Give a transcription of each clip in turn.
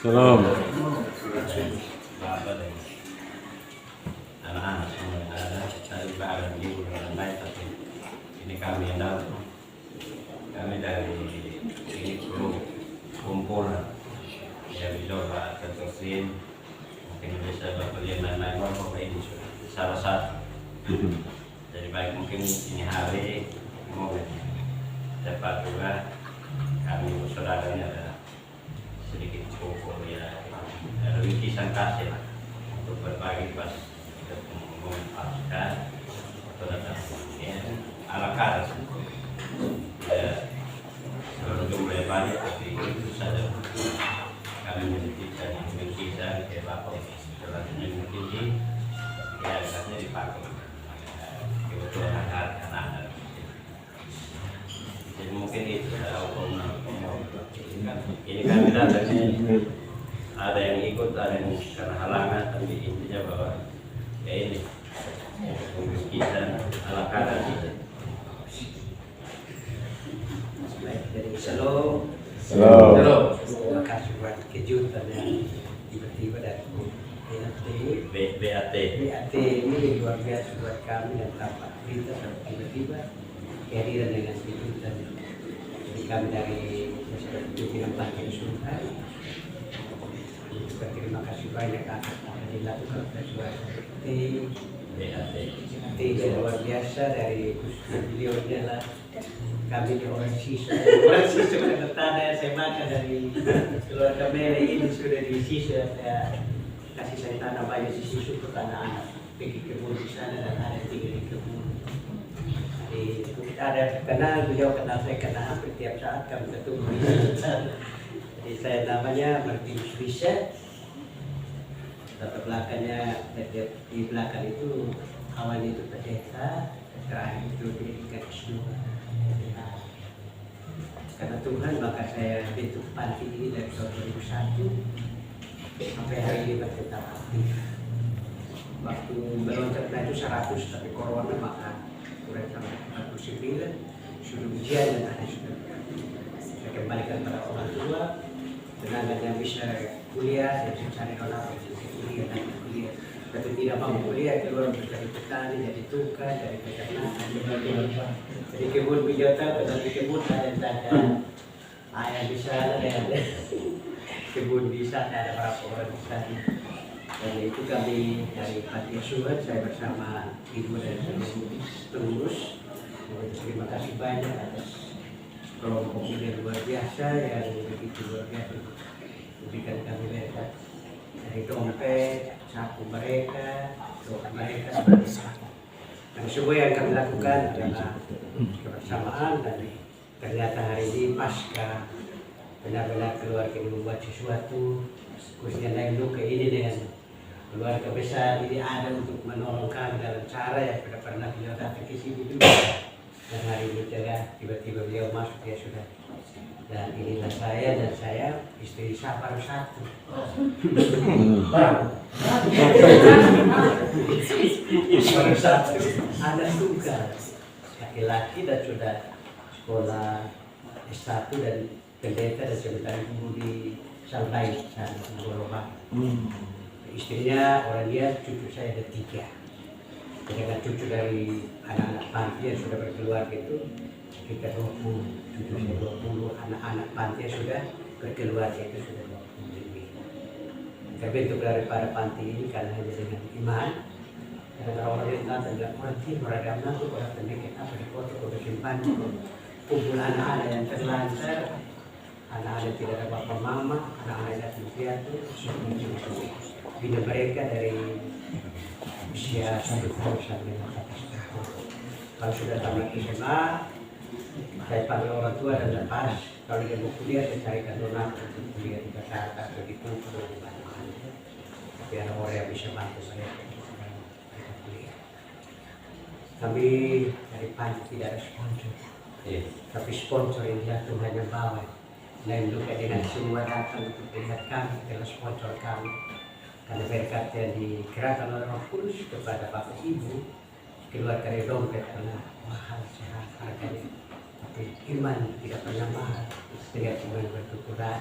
Shalom. Bapak dan anak-anak semua yang ada, saya juga ada di bulan lain, tapi ini kami yang tahu. Kami dari ini kumpul dari Jawa tersin, mungkin bisa berbeli lain-lain orang ini sudah salah satu. Jadi baik mungkin ini hari mau cepat juga kami saudaranya ada sedikit kumpul ya, ada lukisan kasih lah untuk berbagi pas kita memanfaatkan atau datang ya ala karet ya kalau jumlah banyak tapi itu saja kami menitipkan lukisan ke bapak selanjutnya mungkin ya katanya dipakai kebetulan anak-anak jadi mungkin itu ini kami datangnya ada yang ikut, ada yang karena halangan, tapi intinya bahwa ya ini lukisan ala karet kita. Baik, jadi shalom. Shalom. Terima kasih buat kejutan yang tiba-tiba dari BAT. BAT ini luar biasa buat kami dan tanpa kita tiba-tiba kehadiran dengan kejutan. Jadi kami dari pimpinan Pantai Sultan berterima kasih banyak atas apa yang dilakukan oleh saudara BAT. yang luar biasa dari beliau adalah kami di orang siswa karena tanah saya makan dari keluarga Mele ini sudah di siswa saya kasih saya tanah banyak di siswa ke anak-anak pergi kebun di sana dan ada tinggal di kebun. Jadi kita ada kenal beliau kenal saya kenal hampir tiap saat kami ketemu di sana. Jadi saya namanya Martinus Bisa. Latar belakangnya di belakang itu awalnya itu pendeta, terakhir itu pendidikan S2. Karena Tuhan maka saya bentuk panti ini dari tahun 2001 sampai hari ini tetap aktif. Waktu melonjak itu 100 tapi corona maka kurang sampai 49 sudah ujian dan ada sudah saya kembalikan pada orang tua tenaga yang bisa kuliah saya bisa cari donatur kuliah dan kuliah tapi tidak mau kuliah keluar dari petani jadi tukang dari peternakan jadi kebun biota petani kebun ada ayah di sana dan kebun di sana ada berapa orang di sana dan itu kami dari Panti Asuhan saya bersama ibu dan pengurus terima kasih banyak atas kelompok ini luar biasa yang begitu luar biasa memberikan kami mereka dari dompet, saku mereka, doa mereka seperti itu. Dan semua yang kami lakukan adalah kebersamaan dan ternyata hari ini pasca benar-benar keluarga ini membuat sesuatu khususnya naik luka ini dengan keluarga besar ini ada untuk menolong kami dalam cara yang sudah pernah beliau datang ke sini juga. Dan hari ini tiba-tiba beliau masuk dia sudah dan inilah saya dan saya istri saya baru satu baru satu anak tunggal laki-laki dan sudah sekolah S1 dan pendeta dan sebentar guru di Salbai dan Gorobak. Istrinya orang dia cucu saya ada 3. Dengan cucu dari anak-anak panti yang sudah berkeluarga itu sekitar 20, cucu saya 20, anak-anak panti yang sudah berkeluarga itu sudah 20 lebih. Terbentuk daripada panti ini karena hanya dengan iman. Karena orang yang datang dan orang timur ada menantu orang pendekit apa di kota kota simpan kumpul anak-anak yang terlantar, anak-anak tidak ada bapak mama, anak-anak yang piatu, bina mereka dari usia 1 tahun sampai 14 tahun. Kalau sudah tamat SMA, saya panggil orang tua dan lepas. Kalau dia mau kuliah, saya carikan donatur untuk kuliah di Jakarta atau di Bungkulu di mana-mana. Tapi ada orang yang bisa bantu saya mereka kuliah. Kami dari panti tidak ada sponsor, tapi sponsor yang jatuh hanya bawah. Lain juga dengan semua datang untuk melihat kami adalah sponsor kami. Karena berkat yang dikerahkan oleh Roh Kudus kepada Bapak Ibu keluar dari dompet karena mahal sehat harganya, tapi iman tidak pernah mahal. Setiap iman bertukuran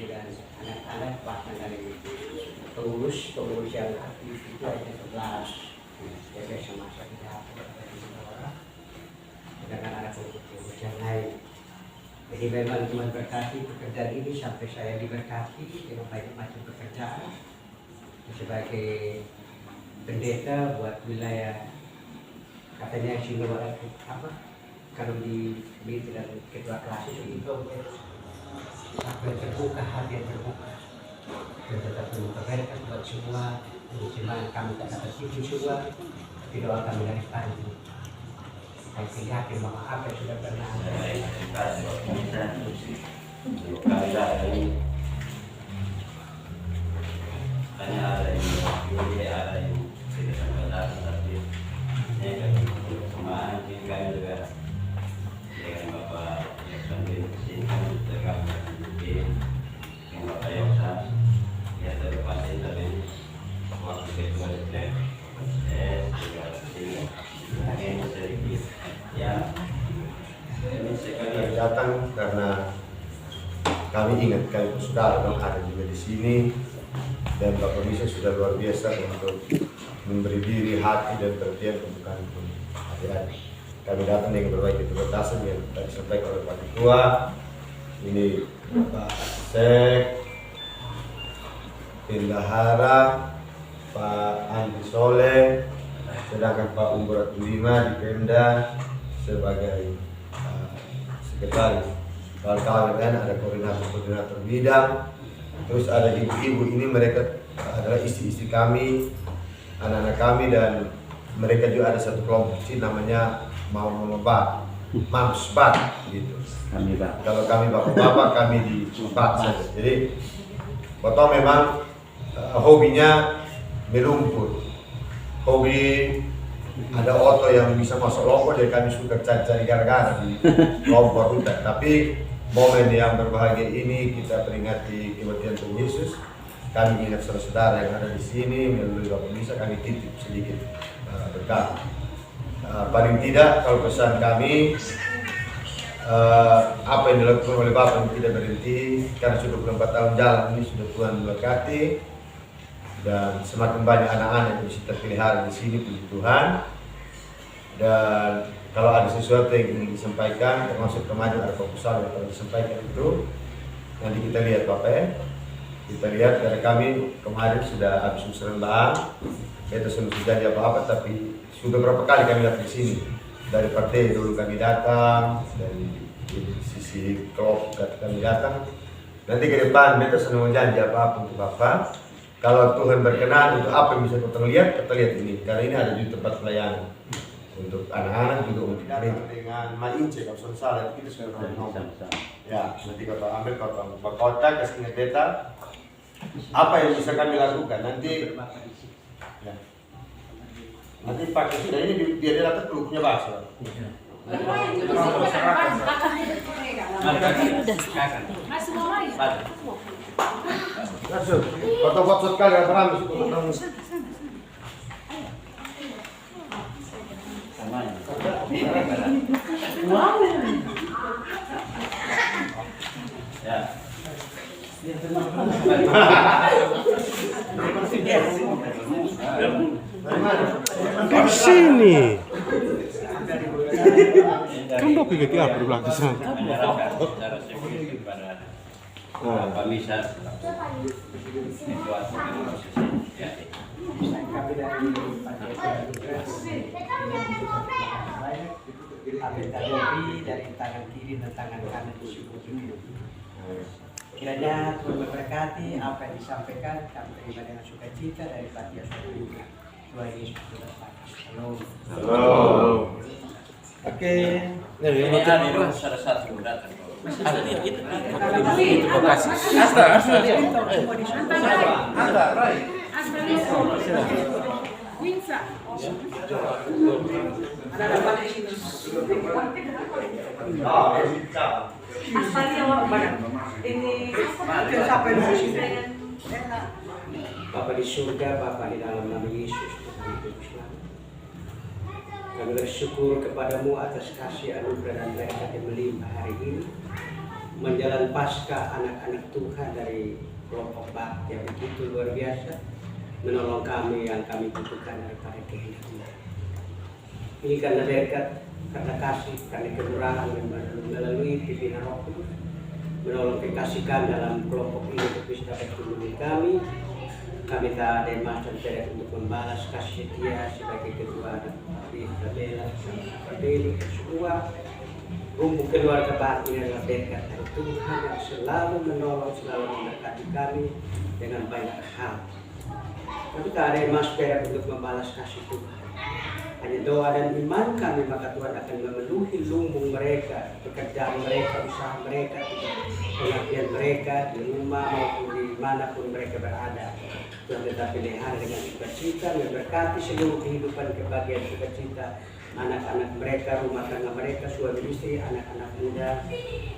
dan anak-anak pengurus yang aktif itu ada 11 jadi sama-sama kita dari orang sedangkan ada pengurus yang lain. Jadi memang Tuhan berkati pekerjaan ini sampai saya diberkati dengan banyak macam pekerjaan sebagai pendeta buat wilayah katanya Singapura apa kalau di dan ketua kelas itu sampai terbuka hati yang terbuka dan tetap memperkenalkan buat semua jemaat kami tak dapat itu semua tapi doa kami dari pagi saya yakin bahwa apa yang sudah pernah hanya ada yang tidak sampai datang tapi ini kami juga dengan Bapak Yaksan di sini kami tegak dengan Bapak Yaksan ya terlepas dari waktu ketua DPR juga ini sedikit ya ini sekali datang karena kami ingat kalian saudara dong ada juga di sini dan Bapak Misa sudah luar biasa untuk memberi diri, hati dan perhatian untuk kami pun adik-adik. Kami datang dengan berbagai keterbatasan yang tadi disampaikan oleh Pak Ketua. Ini Pak Sek, Bendahara, Pak Andi Soleh, sedangkan Pak Umburat Lima di Pemda sebagai sekretaris. Kawan-kawan lain ada koordinator bidang. Terus ada ibu-ibu ini mereka adalah istri-istri kami, anak-anak kami dan mereka juga ada satu kelompok sih namanya Mamsbat gitu. Kalau kami bapak-bapak kami di Bat saja. Jadi Bapak memang hobinya melumpur. Hobi ada oto yang bisa masuk lombok jadi kami suka cari-cari gara-gara di lombok hutan. Tapi momen yang berbahagia ini kita peringati kematian Tuhan Yesus. Kami ingat saudara-saudara yang ada di sini melalui Bapak Misa kami titip sedikit berkat. Paling tidak kalau pesan kami apa yang dilakukan oleh Bapak yang tidak berhenti karena sudah 24 tahun jalan ini sudah Tuhan berkati dan semakin banyak anak-anak yang bisa terpelihara di sini puji Tuhan. Dan kalau ada sesuatu yang ingin disampaikan termasuk kemarin ada proposal yang telah disampaikan itu nanti kita lihat Bapak ya. Kita lihat karena kami kemarin sudah habis musrenbang kita sudah janji apa-apa tapi sudah berapa kali kami datang ke sini dari partai dulu kami datang dari sisi kelompok kami datang nanti ke depan kita sudah janji apa-apa untuk Bapak kalau Tuhan berkenan untuk apa yang bisa kita lihat ini karena ini ada di tempat pelayanan untuk anak-anak juga untuk mereka dengan Maince kalau salah kita sudah ngomong ya nanti Bapak ambil Bapak kota kasih peta apa yang bisa kami lakukan nanti ya. Nanti pakai sudah ini dia datang peluknya bakso. Langsung, foto-foto sekali apa wow. Ya. Di sini. Kan udah pikir apa di belakang sana. Pak Misa dari tangan kiri dan tangan kanan kiranya Tuhan memberkati apa yang disampaikan kami terima dengan sukacita dari hati yang sempurna. Tuhan Yesus Shalom. Halo. Oke. ini ada salah satu datang. Ada itu lokasi. Asta, Rai. Winsa. Bapa di surga, Bapa di dalam nama Yesus, kami bersyukur kepadamu atas kasih anugerah dan berkat yang melimpah hari ini menjelang Paskah anak-anak Tuhan dari kelompok bakti yang begitu luar biasa menolong kami yang kami butuhkan daripada kehidupan. Ini karena berkat, karena kasih, karena kemurahan yang melalui pimpinan Roh Kudus menolong kekasihkan dalam kelompok ini untuk bisa dapat memenuhi kami. Kami tak ada masalah tidak untuk membalas kasih setia sebagai ketua di Isabella, Fadeli, semua rumput keluarga bakti adalah berkat dari Tuhan yang selalu menolong, selalu memberkati kami dengan banyak hal. Tapi tak ada emas perak untuk membalas kasih Tuhan. Hanya doa dan iman kami, maka Tuhan akan memenuhi lumbung mereka, pekerjaan mereka, usaha mereka, pengabdian mereka di rumah maupun di manapun mereka berada. Tuhan tetap pelihara dengan sukacita, memberkati seluruh kehidupan kebahagiaan sukacita anak-anak mereka, rumah tangga mereka, suami istri, anak-anak muda,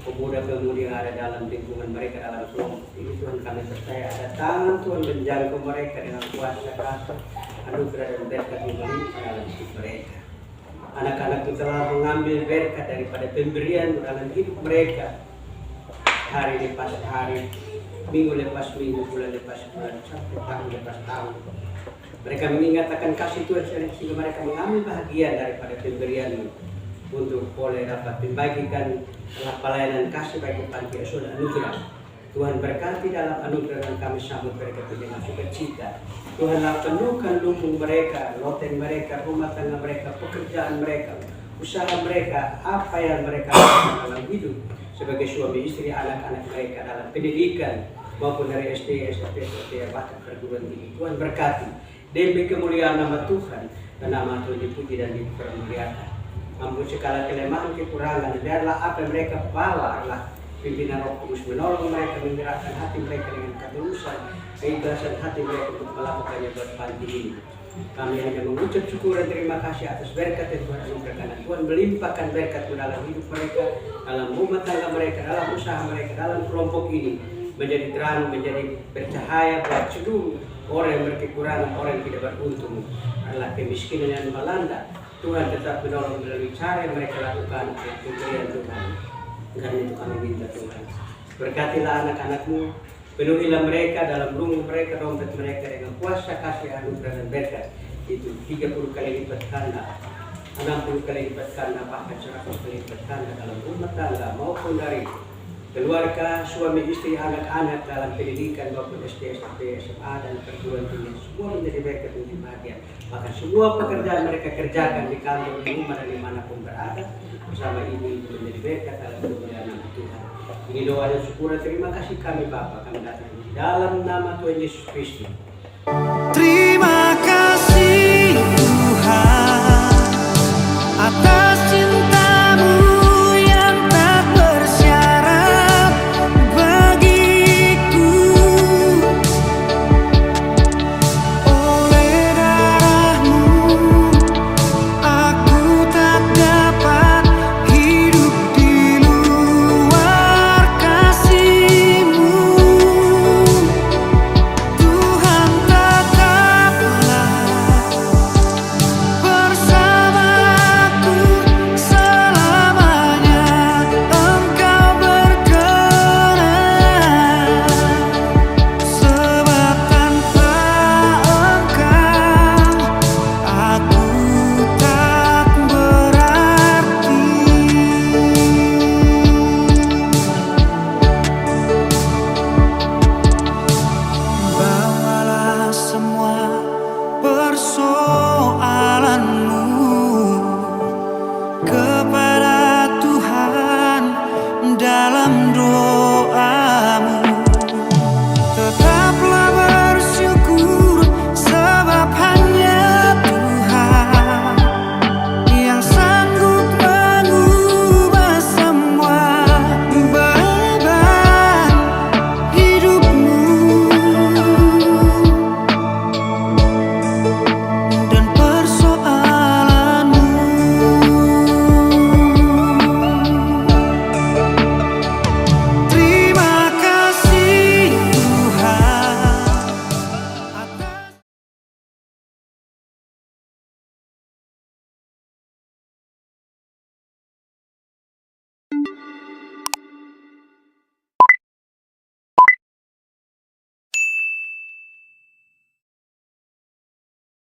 pemuda-pemudi yang ada dalam lingkungan mereka, dalam kelompok ini. Tuhan kami percaya ada tangan Tuhan menjangkau mereka dengan kuasa kasih, anugerah dan berkat yang melimpah dalam hidup mereka. Anak-anak itu telah mengambil berkat daripada pemberian dalam hidup mereka, hari lepas hari, minggu lepas minggu, bulan lepas bulan, sampai tahun lepas tahun. Mereka mengingat akan kasih Tuhan sehingga mereka mengambil bahagian daripada pemberian untuk boleh dapat membagikan pelayanan kasih bagi panti asuhan anugerah. Tuhan berkati dalam anugerah dan kami sambut mereka dengan sukacita. Tuhanlah penuhkan lumbung mereka, loteng mereka, rumah tangga mereka, pekerjaan mereka, usaha mereka, apa yang mereka lakukan dalam hidup sebagai suami istri, anak-anak mereka dalam pendidikan maupun dari SD, SMP, bahkan perguruan tinggi. Tuhan berkati demi kemuliaan nama Tuhan dan nama Tuhan dipuji dan dipermuliakan. Ampun segala kelemahan, kekurangan, biarlah apa yang mereka bawa adalah pimpinan Roh Kudus menolong mereka, menggerakkan hati mereka dengan ketulusan, keikhlasan hati mereka untuk melakukannya buat panti ini. Kami hanya mengucap syukur dan terima kasih atas berkat yang Tuhan anugerahkan. Tuhan melimpahkan berkat dalam hidup mereka, dalam rumah tangga mereka, dalam usaha mereka, dalam kelompok ini, menjadi terang, menjadi bercahaya buat seluruh orang yang berkekurangan, orang yang tidak beruntung, adalah kemiskinan yang melanda. Tuhan tetap menolong melalui cara yang mereka lakukan pemberian Tuhan. Karena itu kami minta Tuhan, berkatilah anak-anak-Mu, penuhilah mereka dalam lumbung mereka, dompet mereka dengan kuasa kasih anugerah dan berkat. Itu 30 kali lipat ganda, 60 kali lipat ganda, bahkan 100 kali lipat ganda dalam rumah tangga maupun dari keluarga, suami istri, anak-anak dalam pendidikan maupun SD, SMP, SMA dan perguruan tinggi. Semua menjadi berkat untuk bahagia. Bahkan semua pekerjaan mereka kerjakan di kantor, di rumah dan dimanapun berada bersama ibu menjadi berkat dalam kemuliaan nama Tuhan. Ini doa dan syukur dan terima kasih kami Bapa, kami datang di dalam nama Tuhan Yesus Kristus. Terima kasih Tuhan atas cinta-Mu yang tak bersyarat bagiku. Oleh darah-Mu aku tak dapat hidup di luar kasih-Mu. Tuhan tetaplah bersamaku selamanya. Engkau berkenan, sebab tanpa Engkau aku tak berarti. Bawalah semua persoalanmu kepada Tuhan dalam doamu. Tetaplah bersyukur sebab hanya Tuhan yang sanggup mengubah semua beban hidupmu dan persoalanmu. Terima kasih Tuhan atas